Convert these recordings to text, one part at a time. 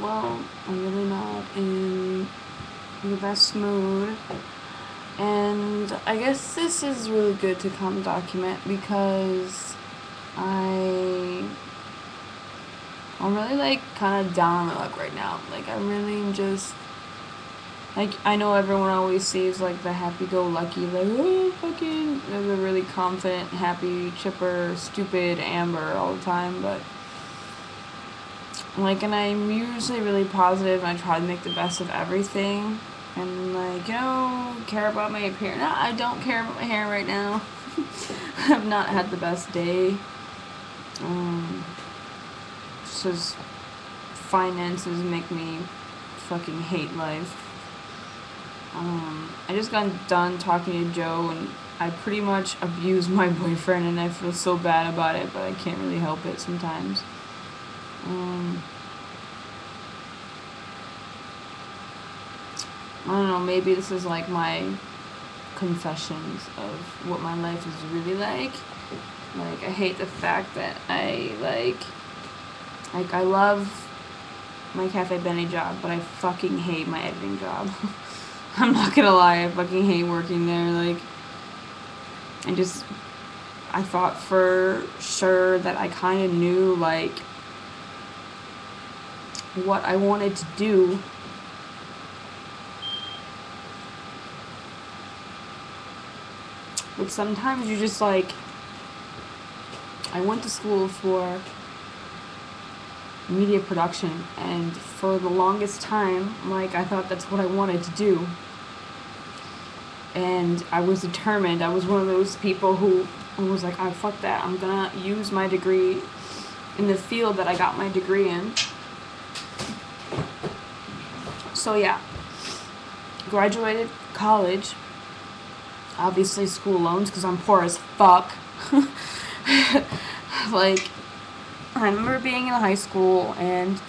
well, I'm really not in the best mood. And I guess this is really good to come document because I'm really like kind of down on my luck right now. Like I really just like I know everyone always sees like the happy-go-lucky, like oh fucking, there's a really confident, happy, chipper, stupid Amber all the time, but like, and I'm usually really positive and I try to make the best of everything. And like, care about my appearance. No, I don't care about my hair right now. I've not had the best day. It's just finances make me fucking hate life. I just got done talking to Joe and I pretty much abused my boyfriend and I feel so bad about it, but I can't really help it sometimes. I don't know, maybe this is like my confessions of what my life is really like. Like, I hate the fact that I love my Cafe Benny job, but I fucking hate my editing job. I'm not gonna lie, I fucking hate working there. Like, I thought for sure that I kind of knew, like, what I wanted to do. But sometimes you just, like, I went to school for media production, and for the longest time, like, I thought that's what I wanted to do. And I was determined. I was one of those people who was like, oh, fuck that. I'm gonna use my degree in the field that I got my degree in. So, yeah. Graduated college. Obviously, school loans, because I'm poor as fuck. Like, I remember being in high school, and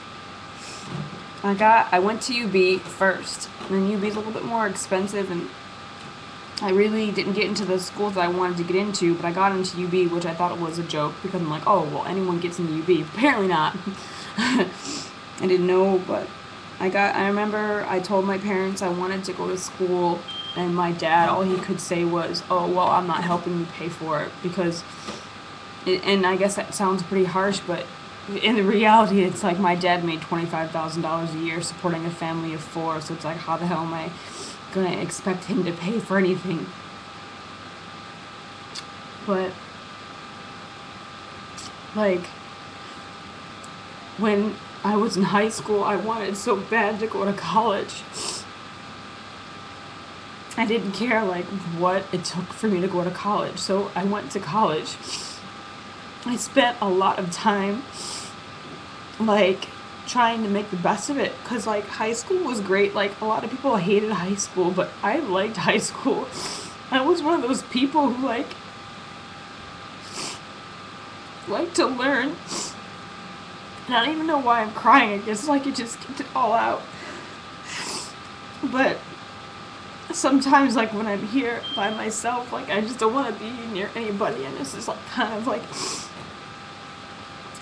I went to UB first. And then UB's a little bit more expensive, and I really didn't get into the schools that I wanted to get into, but I got into UB, which I thought it was a joke, because I'm like, oh, well, anyone gets into UB. Apparently not. I didn't know, but I remember I told my parents I wanted to go to school, and my dad, all he could say was, oh, well, I'm not helping you pay for it, because, and I guess that sounds pretty harsh, but in the reality, it's like my dad made $25,000 a year supporting a family of 4, so it's like, how the hell am I gonna expect him to pay for anything? But, like, when I was in high school, I wanted so bad to go to college. I didn't care, like, what it took for me to go to college, so I went to college. I spent a lot of time, like, trying to make the best of it, because, like, high school was great. Like, a lot of people hated high school, but I liked high school. I was one of those people who, like to learn. And I don't even know why I'm crying. I guess, like, it just gets it all out. But sometimes, like, when I'm here by myself, like, I just don't want to be near anybody, and this is, like, kind of, like,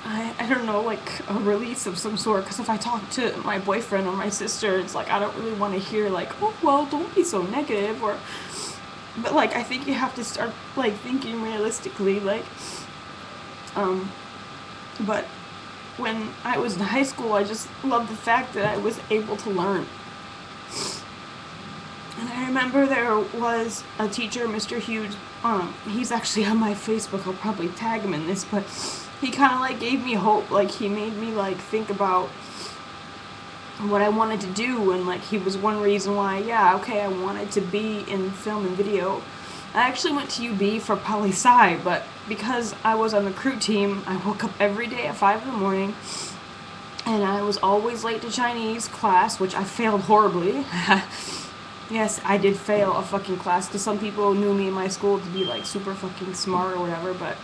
I don't know, like, a release of some sort, because if I talk to my boyfriend or my sister, it's like, I don't really want to hear, like, oh, well, don't be so negative, but, like, I think you have to start, like, thinking realistically, like, but when I was in high school, I just loved the fact that I was able to learn. And I remember there was a teacher, Mr. Hughes, he's actually on my Facebook, I'll probably tag him in this, but he kind of, like, gave me hope. Like, he made me, like, think about what I wanted to do, and, like, he was one reason why, yeah, okay, I wanted to be in film and video. I actually went to UB for poli-sci, but because I was on the crew team, I woke up every day at 5 in the morning, and I was always late to Chinese class, which I failed horribly. Yes, I did fail a fucking class, because some people knew me in my school to be, like, super fucking smart or whatever, but,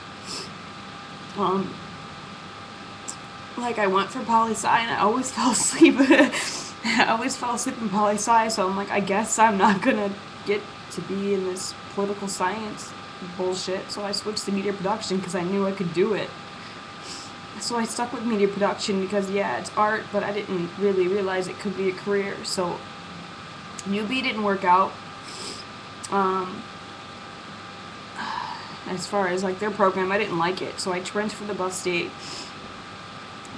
like, I went for poli-sci, and I always fell asleep. I always fell asleep in poli-sci, so I'm like, I guess I'm not gonna get to be in this political science bullshit, so I switched to media production, because I knew I could do it. So I stuck with media production because, yeah, it's art, but I didn't really realize it could be a career. So UB didn't work out. As far as like their program, I didn't like it, so I transferred to Buff State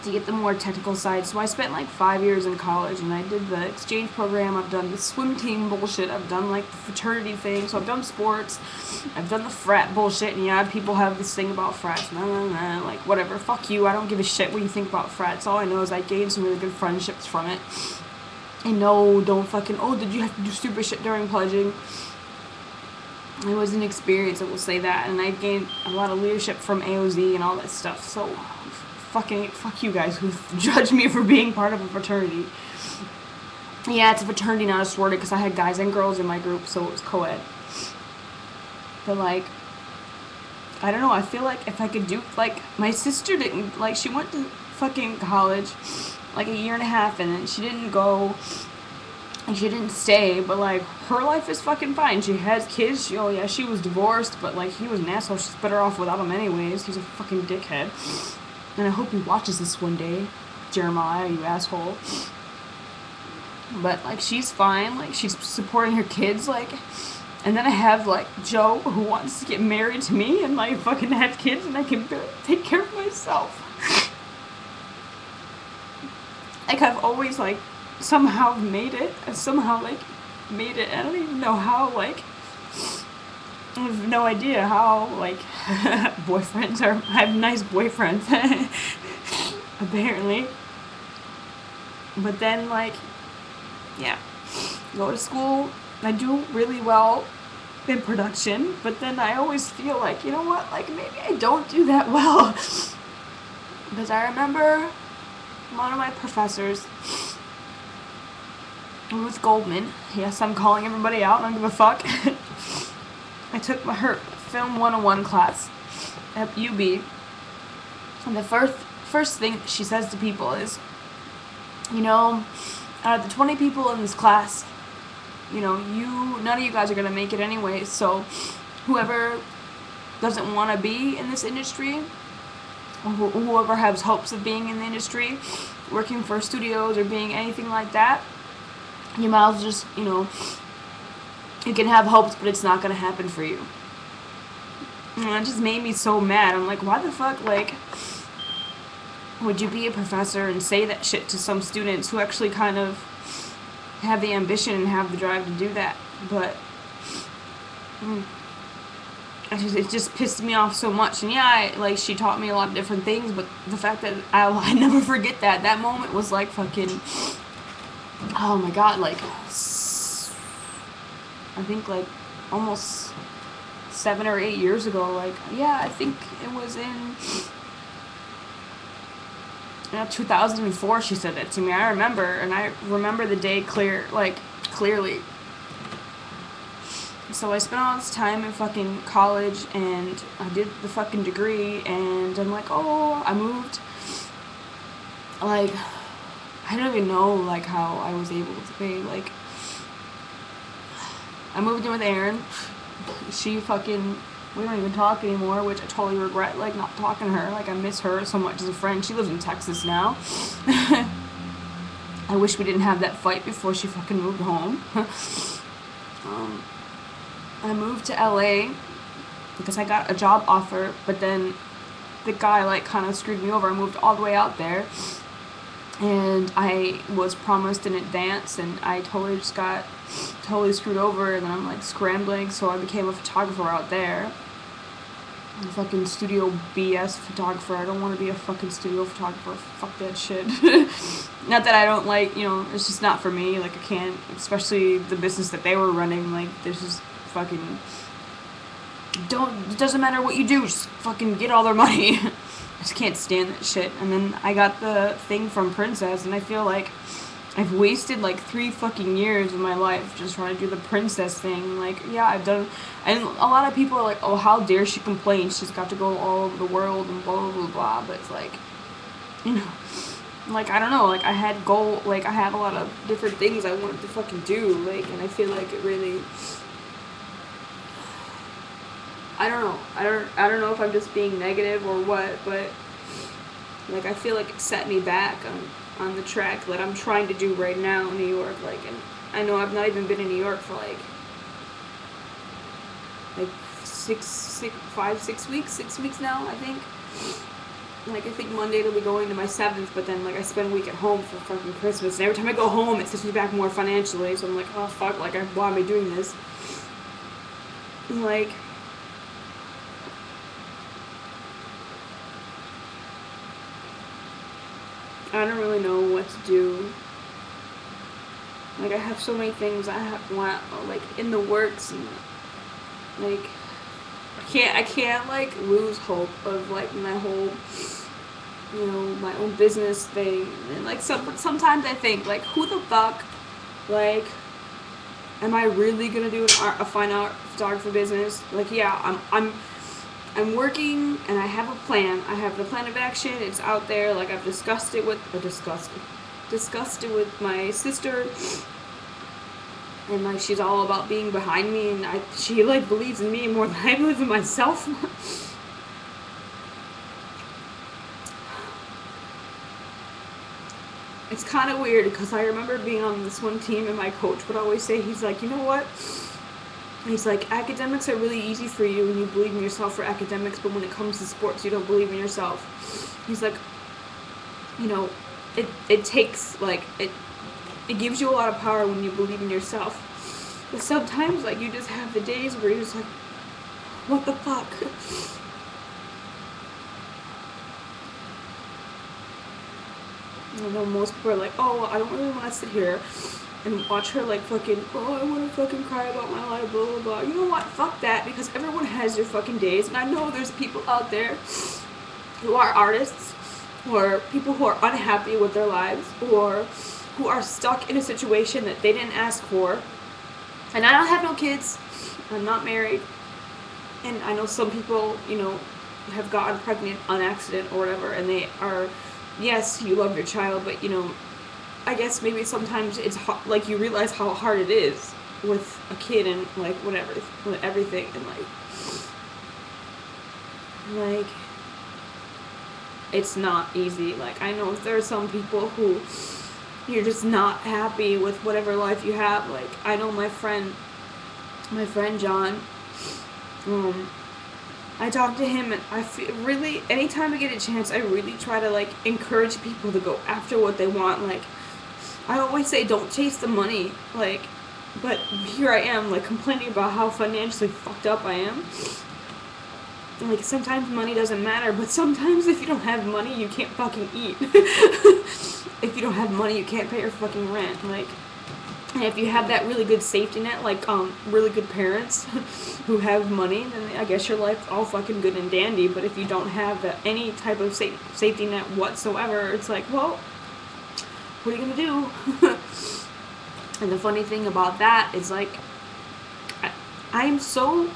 to get the more technical side. So I spent like 5 years in college, and I did the exchange program. I've done the swim team bullshit. I've done like the fraternity thing. So I've done sports. I've done the frat bullshit. And yeah, people have this thing about frats. Nah, like whatever. Fuck you. I don't give a shit what you think about frats. All I know is I gained some really good friendships from it. And no, don't fucking. Oh, did you have to do stupid shit during pledging? It was an experience, I will say that, and I gained a lot of leadership from AOZ and all that stuff, so fuck you guys who judged me for being part of a fraternity. Yeah, it's a fraternity, not a sorority, because I had guys and girls in my group, so it was co-ed. But, like, I don't know, I feel like if I could do, like, my sister didn't, like, she went to fucking college, like, 1.5 years, and then she didn't go. And she didn't stay, but like her life is fucking fine. She has kids. She was divorced, but like he was an asshole. She's better off without him anyways. He's a fucking dickhead. And I hope he watches this one day, Jeremiah, you asshole. But like she's fine. Like she's supporting her kids. Like, and then I have like Joe who wants to get married to me and like fucking have kids, and I can barely take care of myself. Like I've always like. Somehow made it. I don't even know how, like, I have no idea how, like, boyfriends are, I have nice boyfriends, apparently, but then, like, yeah, go to school, I do really well in production, but then I always feel like, you know what, like, maybe I don't do that well, because I remember one of my professors, Ruth Goldman. Yes, I'm calling everybody out. I don't give a fuck. I took her Film 101 class at UB. And the first thing she says to people is, you know, out of the 20 people in this class, you know, none of you guys are going to make it anyway. So whoever doesn't want to be in this industry, or whoever has hopes of being in the industry, working for studios or being anything like that, you might as well just, you know, you can have hopes, but it's not going to happen for you. And it just made me so mad. I'm like, why the fuck, like, would you be a professor and say that shit to some students who actually kind of have the ambition and have the drive to do that? But it just pissed me off so much. And yeah, she taught me a lot of different things, but the fact that I never forget that moment was like fucking... Oh my god, like, I think, like, almost 7 or 8 years ago, like, yeah, I think it was in 2004 she said that to me. I remember the day clearly. So I spent all this time in fucking college, and I did the fucking degree, and I'm like, oh, I moved, like... I don't even know, like, how I was able to pay, like, I moved in with Erin, she fucking, we don't even talk anymore, which I totally regret, like, not talking to her, like, I miss her so much as a friend. She lives in Texas now. I wish we didn't have that fight before she fucking moved home. I moved to LA because I got a job offer, but then the guy, like, kind of screwed me over. I moved all the way out there. And I was promised in advance, and I totally just got totally screwed over, and then I'm like scrambling, so I became a photographer out there. I'm a fucking studio BS photographer. I don't want to be a fucking studio photographer. Fuck that shit. Not that I don't like, you know, it's just not for me. Like, I can't, especially the business that they were running, like, there's just fucking, it doesn't matter what you do, just fucking get all their money. I just can't stand that shit. And then I got the thing from Princess, and I feel like I've wasted like 3 fucking years of my life just trying to do the Princess thing. Like, yeah, I've done, and a lot of people are like, oh, how dare she complain, she's got to go all over the world and blah blah blah blah. But it's like, you know, like, I don't know, like, I had I had a lot of different things I wanted to fucking do, like, and I feel like it really, I don't know. I don't know if I'm just being negative or what, but Like, I feel like it set me back on the track that I'm trying to do right now in New York. Like, and I know I've not even been in New York for like 6 weeks now, I think. Like, I think Monday it'll be going to my 7th, but then, like, I spend a week at home for fucking Christmas, and every time I go home, it sets me back more financially, so I'm like, oh, fuck, like, why am I doing this? Like, I don't really know what to do. Like, I have so many things like, in the works, and, like, I can't, like, lose hope of, like, my whole, you know, my own business thing. And, like, sometimes I think, like, who the fuck, like, am I really gonna do a fine art photography business? Like, yeah, I'm working, and I have a plan. I have the plan of action. It's out there. Like, I've discussed it with my sister, and, like, she's all about being behind me, and she, like, believes in me more than I believe in myself. It's kind of weird, because I remember being on this one team, and my coach would always say, he's like, you know what? He's like, academics are really easy for you when you believe in yourself for academics, but when it comes to sports, you don't believe in yourself. He's like, you know, it takes, like, it gives you a lot of power when you believe in yourself. But sometimes, like, you just have the days where you're just like, what the fuck? I know most people are like, oh, I don't really want to sit here and watch her, like, fucking, oh, I want to fucking cry about my life, blah, blah, blah. You know what? Fuck that, because everyone has their fucking days, and I know there's people out there who are artists, or people who are unhappy with their lives, or who are stuck in a situation that they didn't ask for. And I don't have no kids. I'm not married. And I know some people, you know, have gotten pregnant on accident or whatever, and they are, yes, you love your child, but, you know, I guess maybe sometimes it's like, you realize how hard it is with a kid and, like, whatever, with everything, and, like, it's not easy. Like, I know there are some people who you're just not happy with whatever life you have. Like, I know my friend John, I talk to him, and I feel really, anytime I get a chance, I really try to, like, encourage people to go after what they want. Like, I always say, don't chase the money, like, but here I am, like, complaining about how financially fucked up I am. Like, sometimes money doesn't matter, but sometimes if you don't have money, you can't fucking eat. If you don't have money, you can't pay your fucking rent. Like, and if you have that really good safety net, like, really good parents who have money, then I guess your life's all fucking good and dandy. But if you don't have any type of safety net whatsoever, it's like, well, what are you gonna do? And the funny thing about that is, like, I'm so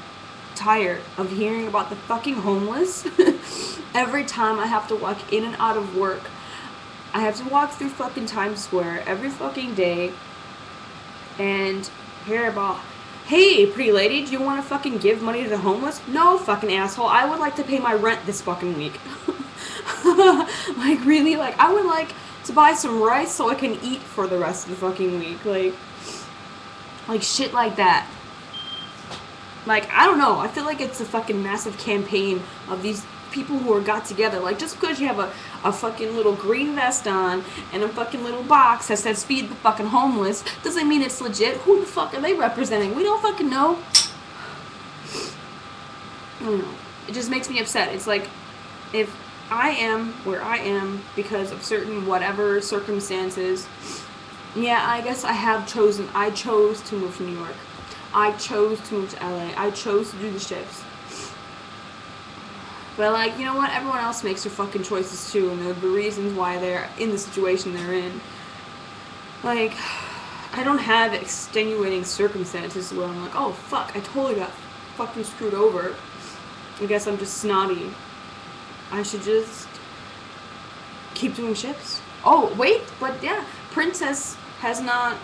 tired of hearing about the fucking homeless. Every time I have to walk in and out of work, I have to walk through fucking Times Square every fucking day and hear about, hey, pretty lady, do you want to fucking give money to the homeless? No, fucking asshole, I would like to pay my rent this fucking week. Like, really? Like, I would like to buy some rice so I can eat for the rest of the fucking week. Like shit like that. Like, I don't know, I feel like it's a fucking massive campaign of these people who are got together. Like, just because you have a fucking little green vest on and a fucking little box that says feed the fucking homeless doesn't mean it's legit. Who the fuck are they representing? We don't fucking know. I don't know. It just makes me upset. It's like, if I am where I am because of certain whatever circumstances, yeah, I guess I chose to move to New York. I chose to move to LA. I chose to do the shifts. But, like, you know what? Everyone else makes their fucking choices too, and the reasons why they're in the situation they're in. Like, I don't have extenuating circumstances where I'm like, oh, fuck, I totally got fucking screwed over. I guess I'm just snotty. I should just keep doing shifts. Oh, wait, but yeah, Princess has not...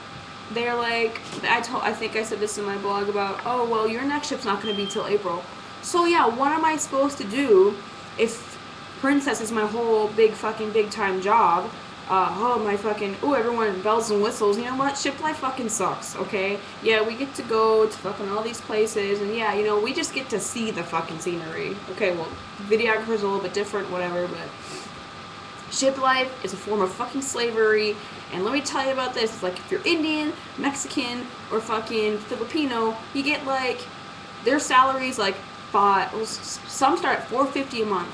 They're like, I think I said this in my blog about, oh, well, your next shift's not going to be till April. So, yeah, what am I supposed to do if princess is my whole big fucking big time job. My fucking, everyone bells and whistles. You know what? Ship life fucking sucks, okay? Yeah, we get to go to fucking all these places, and yeah, we just get to see the fucking scenery. Okay, well, videographer's a little bit different, whatever, but ship life is a form of fucking slavery, and let me tell you about this. It's like, if you're Indian, Mexican, or fucking Filipino, you get, like, their salaries, like, some start at $450 a month.